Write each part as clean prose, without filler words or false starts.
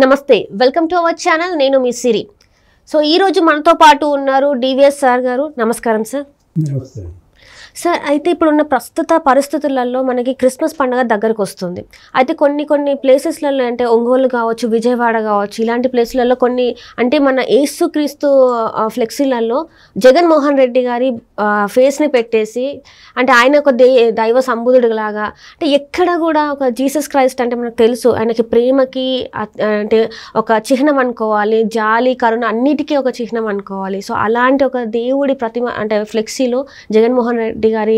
నమస్తే, welcome to our channel. నేను మీ సిరి. So ఈరోజు మనతో పాటు ఉన్నారు డివిఎస్ సార్ గారు. నమస్కారం సార్. నమస్తే సార్, అయితే ఇప్పుడున్న ప్రస్తుత పరిస్థితులలో మనకి క్రిస్మస్ పండుగ దగ్గరకు వస్తుంది. అయితే కొన్ని ప్లేసెస్లలో అంటే ఒంగోలు కావచ్చు, విజయవాడ కావచ్చు, ఇలాంటి ప్లేసులలో కొన్ని అంటే మన యేసుక్రీస్తు ఫ్లెక్సీలలో జగన్మోహన్ రెడ్డి గారి ఫేస్ని పెట్టేసి అంటే ఆయన ఒక దైవ సంబుధుడు లాగా అంటే ఎక్కడ కూడా ఒక జీసస్ క్రైస్ట్ అంటే మనకు తెలుసు ఆయనకి ప్రేమకి అంటే ఒక చిహ్నం అనుకోవాలి, జాలి కరుణ అన్నిటికీ ఒక చిహ్నం అనుకోవాలి. సో అలాంటి ఒక దేవుడి ప్రతిమ అంటే ఫ్లెక్సీలో జగన్మోహన్ రెడ్డి గారి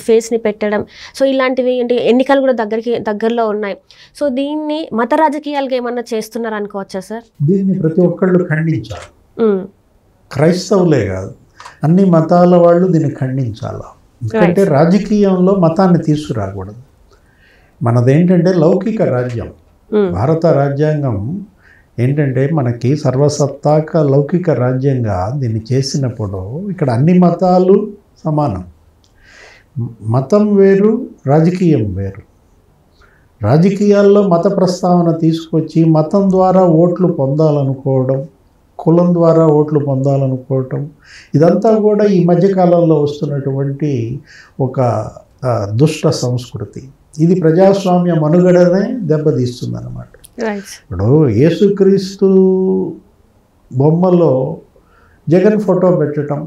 ఫేస్ని పెట్టడం, సో ఇలాంటివి అంటే ఎన్నికలు కూడా దగ్గరలో ఉన్నాయి. సో దీన్ని మత రాజకీయాలుగా ఏమన్నా చేస్తున్నారు అనుకోవచ్చా సార్? దీన్ని ప్రతి ఒక్కళ్ళు ఖండించాలి. క్రైస్తవులే కాదు, అన్ని మతాల వాళ్ళు దీన్ని ఖండించాలి. ఎందుకంటే రాజకీయంలో మతాన్ని తీసుకురాకూడదు. మనదేంటంటే లౌకిక రాజ్యం. భారత రాజ్యాంగం ఏంటంటే మనకి సర్వసత్తాక లౌకిక రాజ్యంగా దీన్ని చేసినప్పుడు ఇక్కడ అన్ని మతాలు సమానం. మతం వేరు, రాజకీయం వేరు. రాజకీయాల్లో మత ప్రస్తావన తీసుకొచ్చి మతం ద్వారా ఓట్లు పొందాలనుకోవడం, కులం ద్వారా ఓట్లు పొందాలనుకోవటం, ఇదంతా కూడా ఈ మధ్యకాలంలో వస్తున్నటువంటి ఒక దుష్ట సంస్కృతి. ఇది ప్రజాస్వామ్య మనుగడనే దెబ్బతీస్తుందన్నమాట. ఇప్పుడు యేసుక్రీస్తు బొమ్మలో జగన్ ఫోటో పెట్టడం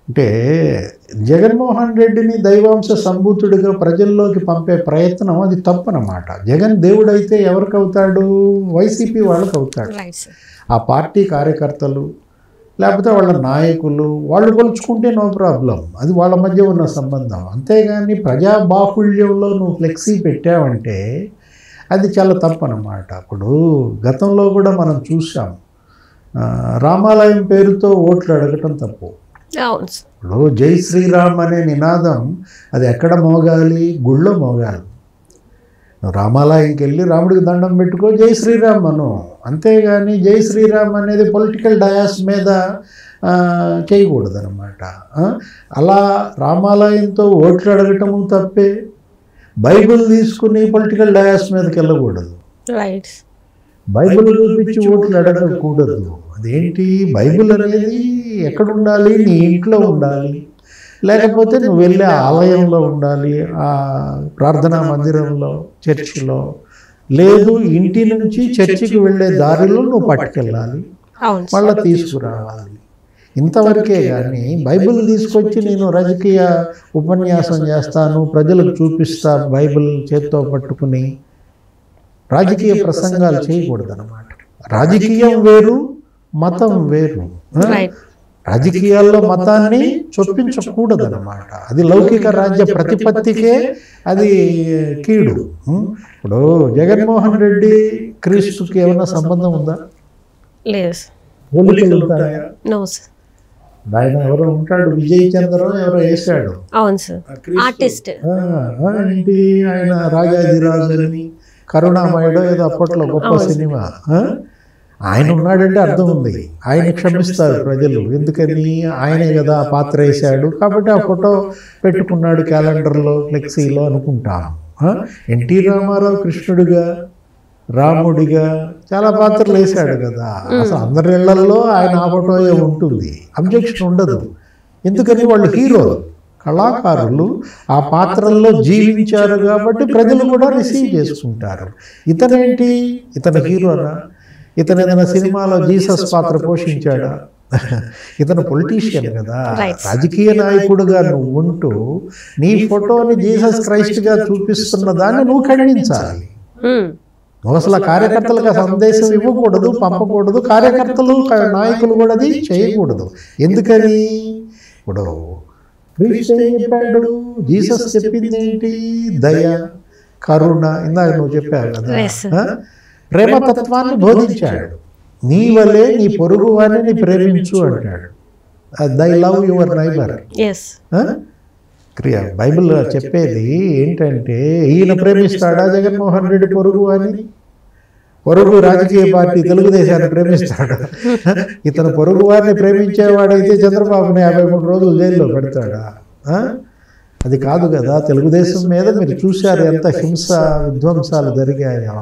అంటే జగన్మోహన్ రెడ్డిని దైవాంశ సంభూతుడిగా ప్రజల్లోకి పంపే ప్రయత్నం అది తప్పనమాట. జగన్ దేవుడైతే ఎవరికి అవుతాడు? వైసీపీ వాళ్ళకి అవుతాడు. ఆ పార్టీ కార్యకర్తలు లేకపోతే వాళ్ళ నాయకులు వాళ్ళు కొలుచుకుంటే నో ప్రాబ్లం, అది వాళ్ళ మధ్య ఉన్న సంబంధం. అంతేగాని ప్రజాబాహుళ్యంలో నువ్వు ఫ్లెక్సీ పెట్టావంటే అది చాలా తప్పనమాట. ఇప్పుడు గతంలో కూడా మనం చూసాం, రామాలయం పేరుతో ఓట్లు అడగటం తప్పు. ఇప్పుడు జై శ్రీరామ్ అనే నినాదం అది ఎక్కడ మోగాలి? గుళ్ళో మోగాలి. నువ్వు రామాలయంకి వెళ్ళి రాముడికి దండం పెట్టుకో, జై శ్రీరామ్ అను. అంతేగాని జై శ్రీరామ్ అనేది పొలిటికల్ డయాస్ మీద చేయకూడదు అనమాట. అలా రామాలయంతో ఓట్లు అడగటము తప్పే. బైబిల్ తీసుకుని పొలిటికల్ డయాస్ మీదకి వెళ్ళకూడదు. బైబిల్ చూపించి ఓట్లు అడగకూడదు. అదేంటి? బైబిల్ అనేది ఎక్కడ ఉండాలి? నీ ఇంట్లో ఉండాలి, లేకపోతే నువ్వు వెళ్ళే ఆలయంలో ఉండాలి, ఆ ప్రార్థనా మందిరంలో, చర్చిలో. లేదు, ఇంటి నుంచి చర్చికి వెళ్ళే దారిలో నువ్వు పట్టుకెళ్ళాలి, మళ్ళీ తీసుకురావాలి. ఇంతవరకే కానీ బైబిల్ తీసుకొచ్చి నేను రాజకీయ ఉపన్యాసం చేస్తాను, ప్రజలకు చూపిస్తా బైబిల్ చేత్తో పట్టుకుని రాజకీయ ప్రసంగాలు చేయకూడదు అన్నమాట. రాజకీయం వేరు, మతం వేరు. రాజకీయాల్లో మతాన్ని చొప్పించకూడదు అన్నమాట. అది లౌకిక రాజ్య ప్రతిపత్తికే అది కీడు. ఇప్పుడు జగన్మోహన్ రెడ్డి క్రీస్తుకి ఏమైనా సంబంధం ఉందా? పోలికలు ఉంటాయా? ఆయన ఎవరో ఉంటాడు, విజయ్ చంద్ర ఎవరో వేసాడు, ఏంటి ఆయన రాజాదిరాజు అని, కరుణామయుడో ఏదో అప్పట్లో గొప్ప సినిమా. ఆయన ఉన్నాడంటే అర్థం ఉంది, ఆయన క్షమిస్తారు ప్రజలు. ఎందుకని? ఆయనే కదా ఆ పాత్ర వేశాడు కాబట్టి ఆ ఫోటో పెట్టుకున్నాడు క్యాలెండర్లో, ఫ్లెక్సీలో అనుకుంటాం. ఎన్టీ రామారావు కృష్ణుడిగా, రాముడిగా చాలా పాత్రలు వేశాడు కదా. అసలు అందరి ఇళ్లలో ఆయన ఆ ఫోటోయే ఉంటుంది, అబ్జెక్షన్ ఉండదు. ఎందుకని? వాళ్ళు హీరోలు, కళాకారులు, ఆ పాత్రల్లో జీవించారు కాబట్టి ప్రజలు కూడా రిసీవ్ చేసుకుంటారు. ఇతనేంటి? ఇతను హీరోనా? ఇతను ఏదైనా సినిమాలో జీసస్ పాత్ర పోషించాడా? ఇతను పొలిటీషియన్ కదా, రాజకీయ నాయకుడుగా నువ్వు ఉంటూ నీ ఫోటోని జీసస్ క్రైస్ట్గా చూపిస్తున్న దాన్ని నువ్వు ఖండించాలి. నువ్వు అసలు కార్యకర్తలకు సందేశం ఇవ్వకూడదు, పంపకూడదు. కార్యకర్తలు, నాయకులు కూడా అది చేయకూడదు. ఎందుకని? ఇప్పుడు క్రీస్తు ఏం చెప్పాడు? జీసస్ చెప్పింది ఏంటి? దయ, కరుణ. ఇందాక నువ్వు చెప్పావు కదా, ప్రేమతత్వాన్ని బోధించాడు. నీ వలే నీ పొరుగు వారిని ప్రేమించు అంటాడు. దై లవ్ యువర్ నైబర్. బైబిల్ చెప్పేది ఏంటంటే, ఈయన ప్రేమిస్తాడా జగన్మోహన్ రెడ్డి పొరుగు అని? పొరుగు రాజకీయ పార్టీ తెలుగుదేశాన్ని ప్రేమిస్తాడు. ఇతను పొరుగు వారిని ప్రేమించేవాడైతే చంద్రబాబుని 53 రోజులు జైల్లో పెడతాడా? అది కాదు కదా. తెలుగుదేశం మీద మీరు చూశారు ఎంత హింస విధ్వంసాలు జరిగాయో.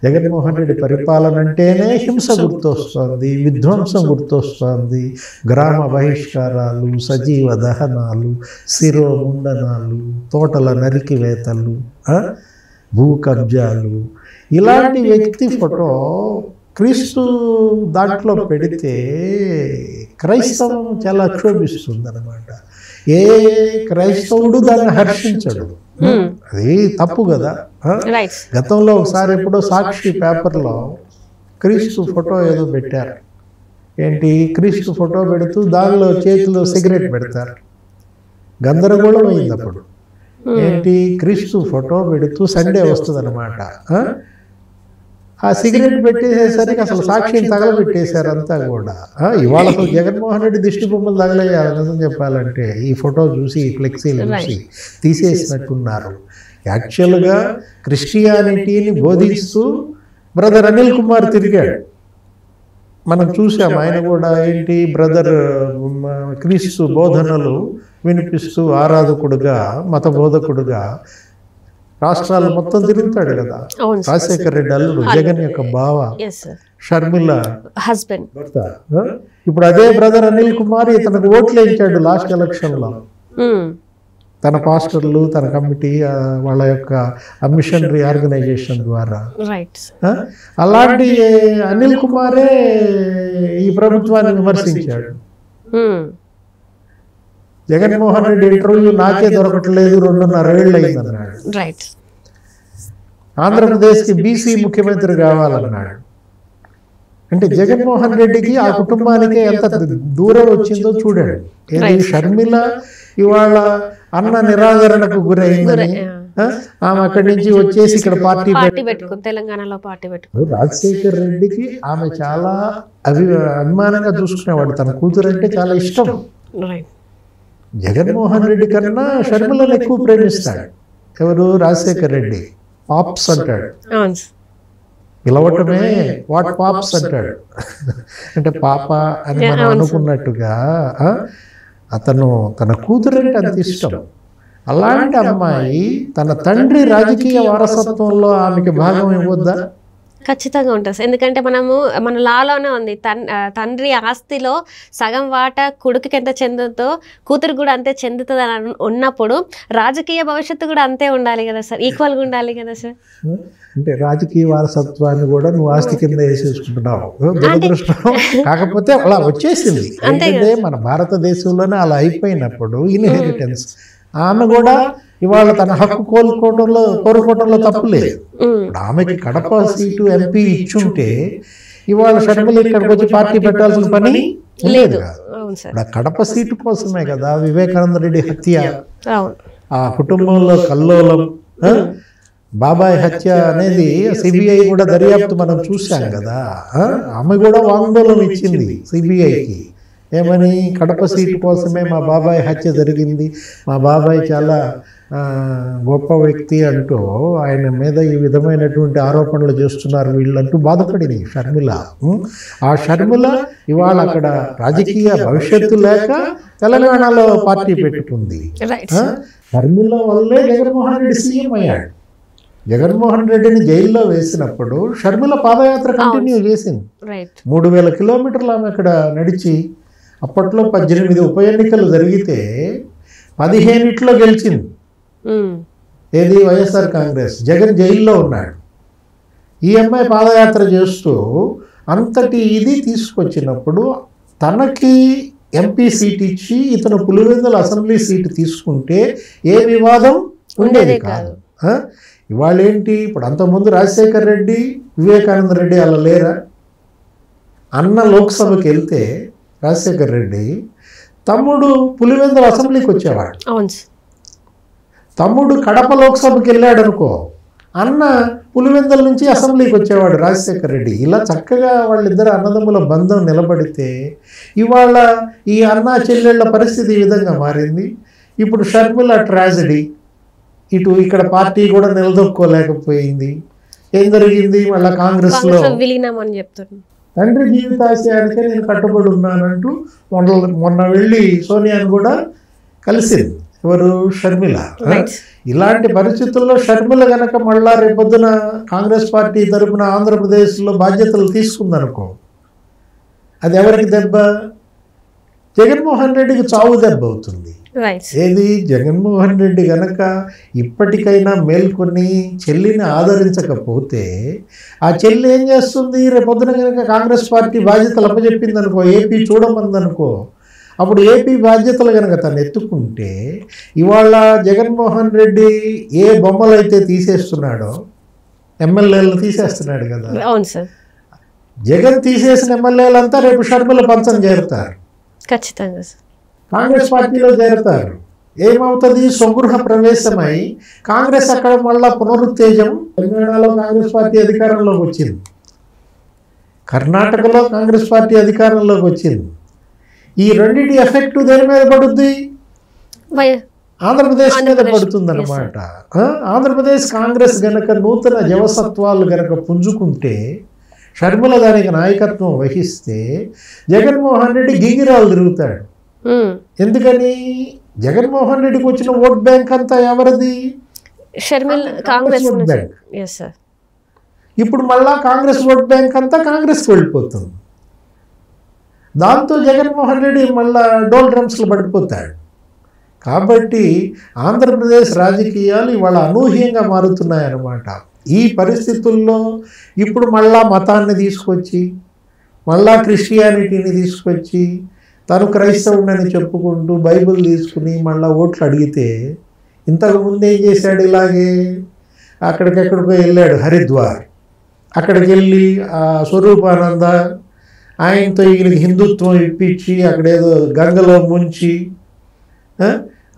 జగన్మోహన్ రెడ్డి పరిపాలన అంటేనే హింస గుర్తొస్తుంది, విధ్వంసం గుర్తొస్తుంది. గ్రామ బహిష్కారాలు, సజీవ దహనాలు, శిరోముండనాలు, తోటల నరికివేతలు, భూ కబ్జాలు. ఇలాంటి వ్యక్తి ఫోటో క్రీస్తు దాంట్లో పెడితే క్రైస్తవం చాలా క్షోభిస్తుంది అనమాట. ఏ క్రైస్తవుడు దాన్ని హర్షించడు. అది తప్పు కదా. గతంలో ఒకసారి ఎప్పుడో సాక్షి పేపర్లో క్రీస్తు ఫోటో ఏదో పెట్టారు. ఏంటి, క్రీస్తు ఫోటో పెడుతూ దానిలో చేతిలో సిగరెట్ పెడతారు. గందరగోళం అయింది అప్పుడు. ఏంటి, క్రీస్తు ఫోటో పెడుతూ సండే వస్తుంది అనమాట. ఆ సిగరెట్ పెట్టేసేసరికి అసలు సాక్షిని తగలబెట్టేశారు అంతా కూడా. ఇవాళ అసలు జగన్మోహన్ రెడ్డి దిష్టి బొమ్మలు తగలేయాలి నిజం చెప్పాలంటే. ఈ ఫోటో చూసి, ఈ ఫ్లెక్సీలు చూసి తీసేసినట్టున్నారు. యాక్చువల్గా క్రిస్టియానిటీని బోధిస్తూ బ్రదర్ అనిల్ కుమార్ తిరిగాడు. మనం చూసాం. ఆయన కూడా ఏంటి, బ్రదర్ క్రీస్తు బోధనలు వినిపిస్తూ ఆరాధకుడుగా, మత బోధకుడుగా రాష్ట్రాలు మొత్తం తిరుగుతాడు కదా. రాజశేఖర్ రెడ్డి అల్లుడు, జగన్ యొక్క బావ, షర్మిల హస్బెండ్ భర్త. ఇప్పుడు అదే బ్రదర్ అనిల్ కుమార్ ఇతనికి ఓట్లు వేయించాడు లాస్ట్ ఎలక్షన్ లో. తన పాస్టర్లు, తన కమిటీ, వాళ్ళ యొక్క మిషనరీ ఆర్గనైజేషన్ ద్వారా. అలాంటి అనిల్ కుమారే ఈ ప్రభుత్వాన్ని విమర్శించాడు. జగన్మోహన్ రెడ్డి ఇంటర్వ్యూ నాకే దొరకట్లేదు, 2.5 ఏళ్ళు అయిందన్నాడు. ఆంధ్రప్రదేశ్కి బీసీ ముఖ్యమంత్రి కావాలన్నాడు. అంటే జగన్మోహన్ రెడ్డికి, ఆ కుటుంబానికి ఎంత దూరం వచ్చిందో చూడండి. ఏది, షర్మిల ఇవాళ అన్న నిరాదరణకు గురైందని ఆమె అక్కడి నుంచి వచ్చేసి ఇక్కడ పార్టీ పెట్టుకుంది, తెలంగాణలో పార్టీ పెట్టుకుంది. రాజశేఖర్ రెడ్డికి ఆమె చాలా అభిమానంగా చూసుకునేవాడు. తన కూతురు అంటే చాలా ఇష్టం. జగన్మోహన్ రెడ్డి కన్నా షర్మిలను ఎక్కువ ప్రేమిస్తాడు. ఎవరు, రాజశేఖర్ రెడ్డి. పాప్స్ అంటాడు, పిలవటమే వాట్ పాప్స్ అంటాడు. అంటే పాప అని మనం అనుకున్నట్టుగా అతను తన కూతురు అంటే అంత ఇష్టం. అలాంటి అమ్మాయి తన తండ్రి రాజకీయ వారసత్వంలో ఆమెకి భాగం ఇవ్వద్దా? ఖచ్చితంగా ఉంటుంది. ఎందుకంటే మన లాలోనే ఉంది, తండ్రి ఆస్తిలో సగం వాటా కొడుకుకి ఎంత చెందుతో కూతురు కూడా అంతే చెందుతుంది అని ఉన్నప్పుడు రాజకీయ భవిష్యత్తు కూడా అంతే ఉండాలి కదా సార్, ఈక్వల్గా ఉండాలి కదా సార్. అంటే రాజకీయ వారసత్వాన్ని కూడా నువ్వు ఆస్తి కింద వేసేసుకుంటున్నావు. దురదృష్టం. కాకపోతే అలా వచ్చేసింది. అంటే మన భారతదేశంలోనే అలా అయిపోయినప్పుడు ఇన్హెరిటెన్స్. ఆమె కూడా ఇవాళ తన హక్కు కోరుకోవడంలో తప్పులేదు. ఆమెకి కడప సీటు ఎంపీ ఇచ్చుంటే ఇవాళ షర్మిల ఇక్కడికి వచ్చి పార్టీ పెట్టాల్సిన పని లేదు. కడప సీటు కోసమే కదా వివేకానంద రెడ్డి హత్య, ఆ కుటుంబంలో కల్లోలం, బాబాయ్ హత్య అనేది సిబిఐ కూడా దర్యాప్తు మనం చూసాం కదా. ఆమె కూడా వాంగ్మూలం ఇచ్చింది సిబిఐకి. ఏమని, కడప సీటు కోసమే మా బాబాయ్ హత్య జరిగింది, మా బాబాయ్ చాలా గొప్ప వ్యక్తి అంటూ ఆయన మీద ఈ విధమైనటువంటి ఆరోపణలు చేస్తున్నారు వీళ్ళంటూ బాధపడింది షర్మిల. ఆ షర్మిల ఇవాళ అక్కడ రాజకీయ భవిష్యత్తు లేక తెలంగాణలో పార్టీ పెట్టుకుంది. షర్మిల వల్లే జగన్మోహన్ రెడ్డి సీఎం అయ్యాడు. జగన్మోహన్ రెడ్డిని జైల్లో వేసినప్పుడు షర్మిల పాదయాత్ర కంటిన్యూ చేసింది. 3000 కిలోమీటర్లు ఆమె అక్కడ నడిచి, అప్పట్లో 18 ఉప ఎన్నికలు జరిగితే 15 గెలిచింది. ఏది, వైఎస్ఆర్ కాంగ్రెస్. జగన్ జైల్లో ఉన్నాడు. ఈ అమ్మాయి పాదయాత్ర చేస్తూ అంతటి ఇది తీసుకొచ్చినప్పుడు తనకి ఎంపీ సీట్ ఇచ్చి ఇతను పులివెందుల అసెంబ్లీ సీటు తీసుకుంటే ఏ వివాదం ఉండేది కాదు. ఇవాళ ఏంటి, ఇప్పుడు అంతకుముందు రాజశేఖర్ రెడ్డి, వివేకానంద రెడ్డి అలా లేరా? అన్న లోక్సభకి వెళ్తే రాజశేఖర్ రెడ్డి, తమ్ముడు పులివెందుల అసెంబ్లీకి వచ్చేవాడు. తమ్ముడు కడప లోక్సభకి వెళ్ళాడు అనుకో, అన్న పులివెందుల నుంచి అసెంబ్లీకి వచ్చేవాడు రాజశేఖర్ రెడ్డి. ఇలా చక్కగా వాళ్ళిద్దరు అన్నదమ్ముల బంధం నిలబడితే ఇవాళ ఈ అన్న చెల్లెళ్ళ పరిస్థితి ఈ విధంగా మారింది. ఇప్పుడు షర్మిల ట్రాజడీ, ఇక్కడ పార్టీ కూడా నిలదొక్కోలేకపోయింది. ఏం జరిగింది, మళ్ళీ కాంగ్రెస్లో విలీనమని చెప్తారు. తండ్రి జీవితాశయానికే నేను కట్టుబడి ఉన్నానంటూ మొన్న వెళ్ళి సోనియాను కూడా కలిసింది. ఎవరు? షర్మిల. Right. ఇలాంటి పరిస్థితుల్లో షర్మిల గనక మళ్ళా రేపొద్దున కాంగ్రెస్ పార్టీ తరపున ఆంధ్రప్రదేశ్లో బాధ్యతలు తీసుకుందనుకో, అది ఎవరికి దెబ్బ? జగన్మోహన్ రెడ్డికి చావు దెబ్బ అవుతుంది. Right. ఏది? జగన్మోహన్ రెడ్డి గనక ఇప్పటికైనా మేల్కొని చెల్లిని ఆదరించకపోతే ఆ చెల్లి ఏం చేస్తుంది? రేపొద్దున కనుక కాంగ్రెస్ పార్టీ బాధ్యతలు అప్పచెప్పింది అనుకో, ఏపీ చూడమందనుకో, అప్పుడు ఏపీ బాధ్యతలు కనుక తను ఎత్తుకుంటే ఇవాళ జగన్మోహన్ రెడ్డి ఏ బొమ్మలు అయితే తీసేస్తున్నాడో, ఎమ్మెల్యేలను తీసేస్తున్నాడు కదా, అవును సార్. జగన్ తీసేసిన ఎమ్మెల్యేలంతా రేపు షర్మిల పంచం చేరుతారు, ఖచ్చితంగా సార్. కాంగ్రెస్ పార్టీలో చేరతారు. ఏమవుతుంది? స్వగృహ ప్రవేశమై కాంగ్రెస్ అక్కడ మళ్ళా పునరుత్తేజం. తెలంగాణలో కాంగ్రెస్ పార్టీ అధికారంలోకి వచ్చింది, కర్ణాటకలో కాంగ్రెస్ పార్టీ అధికారంలోకి వచ్చింది. ఈ రెండింటి ఎఫెక్ట్ దేని మీద పడుద్ది? ఆంధ్రప్రదేశ్ మీద పడుతుంది అన్నమాట. ఆంధ్రప్రదేశ్ కాంగ్రెస్ గనక నూతన జవసత్వాలు గనక పుంజుకుంటే, షర్మిల దానికి నాయకత్వం వహిస్తే జగన్మోహన్ రెడ్డి గింగిరాలు తిరుగుతాడు. ఎందుకని? జగన్మోహన్ రెడ్డికి వచ్చిన ఓట్ బ్యాంక్ అంతా ఎవరిది? Sharmila, Congress vote bank. yes sir. ఇప్పుడు మళ్ళా కాంగ్రెస్ ఓట్ బ్యాంక్ అంతా కాంగ్రెస్కి వెళ్ళిపోతుంది. దాంతో జగన్మోహన్ రెడ్డి మళ్ళా డోల్ డ్రమ్స్లో పడిపోతాడు. కాబట్టి ఆంధ్రప్రదేశ్ రాజకీయాలు ఇవాళ అనూహ్యంగా మారుతున్నాయన్నమాట. ఈ పరిస్థితుల్లో ఇప్పుడు మళ్ళా మతాన్ని తీసుకొచ్చి, మళ్ళా క్రిస్టియానిటీని తీసుకొచ్చి, తను క్రైస్తవుడని చెప్పుకుంటూ బైబిల్ తీసుకుని మళ్ళీ ఓట్లు అడిగితే, ఇంతకుముందు ఏం చేశాడు? ఇలాగే అక్కడికెక్కడికో వెళ్ళాడు, హరిద్వార్. అక్కడికి వెళ్ళి ఆ స్వరూపానంద ఆయనతో ఈయనకి హిందుత్వం ఇప్పించి అక్కడేదో గంగలో ముంచి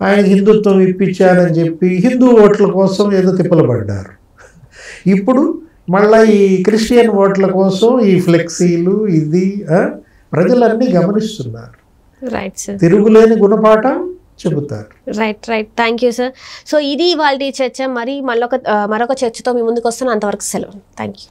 ఆయన హిందుత్వం ఇప్పించానని చెప్పి హిందూ ఓట్ల కోసం ఏదో తిప్పలు పడ్డారు. ఇప్పుడు మళ్ళీ ఈ క్రిస్టియన్ ఓట్ల కోసం ఈ ఫ్లెక్సీలు ఇది ప్రజలన్నీ గమనిస్తున్నారు. Right sir. తిరుగులేని గుణపాఠం చెబుతారు. Right. Thank you sir. So ఇది వాళ్ళ చర్చ. మరి మరొక చర్చతో మీ ముందుకు వస్తాను. అంతవరకు సెలవు. Thank you.